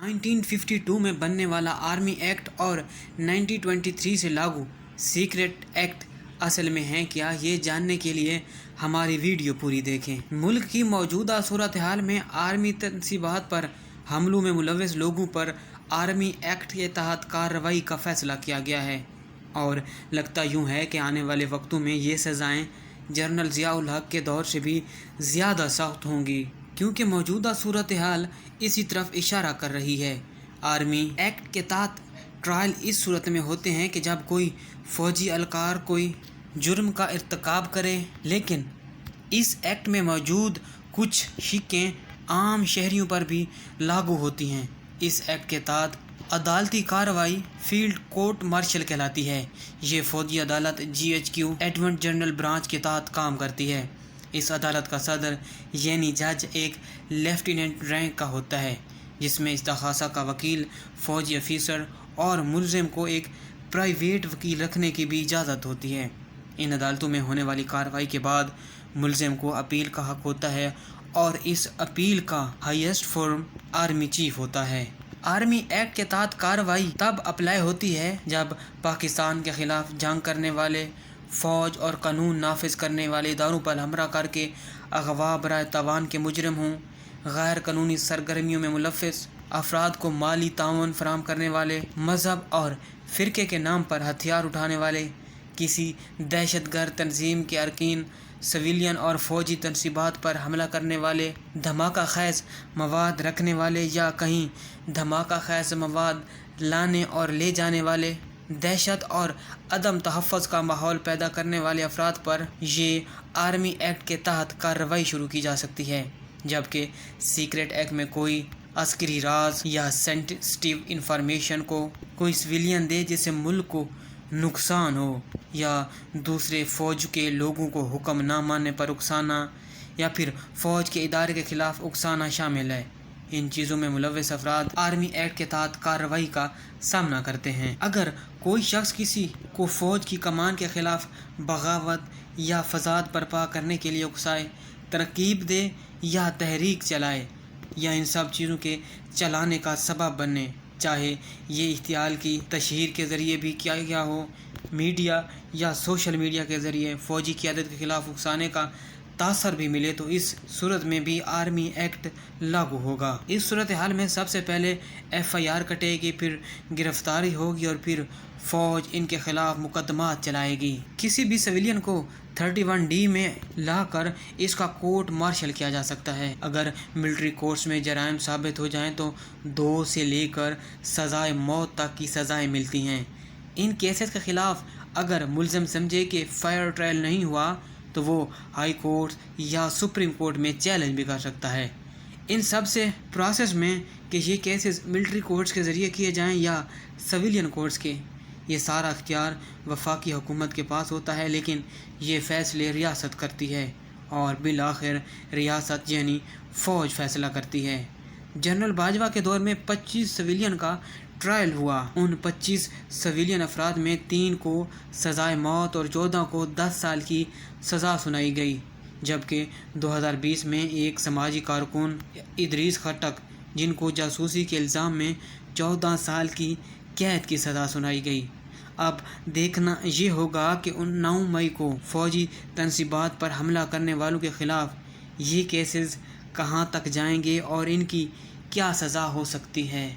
1952 में बनने वाला आर्मी एक्ट और 1923 से लागू सीक्रेट एक्ट असल में है क्या, ये जानने के लिए हमारी वीडियो पूरी देखें। मुल्क की मौजूदा सूरत हाल में आर्मी तनसीबात पर हमलों में मुलव्वस लोगों पर आर्मी एक्ट के तहत कार्रवाई का फैसला किया गया है और लगता यूँ है कि आने वाले वक्तों में ये सज़ाएँ जनरल ज़िया-उल हक के दौर से भी ज़्यादा सख्त होंगी, क्योंकि मौजूदा सूरत हाल इसी तरफ इशारा कर रही है। आर्मी एक्ट के तहत ट्रायल इस सूरत में होते हैं कि जब कोई फ़ौजी एहलकार कोई जुर्म का इर्तिकाब करे, लेकिन इस एक्ट में मौजूद कुछ शिकें आम शहरियों पर भी लागू होती हैं। इस एक्ट के तहत अदालती कार्रवाई फील्ड कोर्ट मार्शल कहलाती है। ये फ़ौजी अदालत GHQ एडवंट जनरल ब्रांच के तहत काम करती है। इस अदालत का सदर यानी जज एक लेफ्टिनेंट रैंक का होता है, जिसमें इस्ताखासा का वकील, फ़ौजी अफसर और मुलज़िम को एक प्राइवेट वकील रखने की भी इजाज़त होती है। इन अदालतों में होने वाली कार्रवाई के बाद मुलज़िम को अपील का हक़ होता है और इस अपील का हाईएस्ट फोरम आर्मी चीफ होता है। आर्मी एक्ट के तहत कार्रवाई तब अप्लाई होती है जब पाकिस्तान के ख़िलाफ़ जंग करने वाले फ़ौज और कानून नाफिज करने वाले इदारों पर हमला करके अगवा बराए तावान के मुजरिम हों, गैर कानूनी सरगर्मियों में मुलव्वस अफराद को माली ताउन फराहम करने वाले, मज़हब और फ़िरके के नाम पर हथियार उठाने वाले, किसी दहशतगर्द तंजीम के अरकान, सिविलियन और फ़ौजी तनसीबात पर हमला करने वाले, धमाका ख़ैज़ मवाद रखने वाले या कहीं धमाका ख़ैज़ मवाद लाने और ले जाने वाले, दहशत और अदम तहफ़्फ़ुज़ का माहौल पैदा करने वाले अफराद पर ये आर्मी एक्ट के तहत कार्रवाई शुरू की जा सकती है। जबकि सीक्रेट एक्ट में कोई अस्करी राज या सेंसिटिव इंफॉर्मेशन को कोई सिविलियन दे जिससे मुल्क को नुकसान हो, या दूसरे फ़ौज के लोगों को हुक्म ना मानने पर उकसाना, या फिर फ़ौज के इदारे के ख़िलाफ़ उकसाना शामिल है। इन चीज़ों में मुलव्वस अफराद आर्मी एक्ट के तहत कार्रवाई का सामना करते हैं। अगर कोई शख्स किसी को फ़ौज की कमान के ख़िलाफ़ बगावत या फसाद बर्पा करने के लिए उकसाए, तरकीब दे या तहरीक चलाए, या इन सब चीज़ों के चलाने का सबब बने, चाहे ये इख्तियाल की तशहीर के ज़रिए भी किया गया हो, मीडिया या सोशल मीडिया के ज़रिए फ़ौजी क़यादत के ख़िलाफ़ उकसाने का तासर भी मिले, तो इस सूरत में भी आर्मी एक्ट लागू होगा। इस सूरत हाल में सबसे पहले FIR कटेगी, फिर गिरफ़्तारी होगी और फिर फ़ौज इनके ख़िलाफ़ मुकदमात चलाएगी। किसी भी सिविलियन को 31D में लाकर इसका कोर्ट मार्शल किया जा सकता है। अगर मिलिट्री कोर्ट्स में जराइम साबित हो जाएं तो 2 से लेकर सज़ाए मौत तक की सज़ाएँ मिलती हैं। इन केसेस के ख़िलाफ़ अगर मुलज़िम समझे कि फ़ेयर ट्रायल नहीं हुआ तो वो हाई कोर्ट या सुप्रीम कोर्ट में चैलेंज भी कर सकता है। इन सब से प्रोसेस में कि ये केसेस मिलिट्री कोर्ट्स के ज़रिए किए जाएं या सिविलियन कोर्ट्स के, ये सारा अख्तियार वफाकी हुकूमत के पास होता है, लेकिन ये फ़ैसले रियासत करती है और बिल-आखिर रियासत यानी फ़ौज फ़ैसला करती है। जनरल बाजवा के दौर में 25 सिविलियन का ट्रायल हुआ। उन 25 सिविलियन अफराद में 3 को सज़ाए मौत और 14 को 10 साल की सज़ा सुनाई गई, जबकि 2020 में एक समाजी कारकुन इदरीस खटक, जिनको जासूसी के इल्ज़ाम में 14 साल की कैद की सज़ा सुनाई गई। अब देखना ये होगा कि 9 मई को फ़ौजी तनसीबात पर हमला करने वालों के ख़िलाफ़ ये केसेस कहाँ तक जाएंगे और इनकी क्या सज़ा हो सकती है।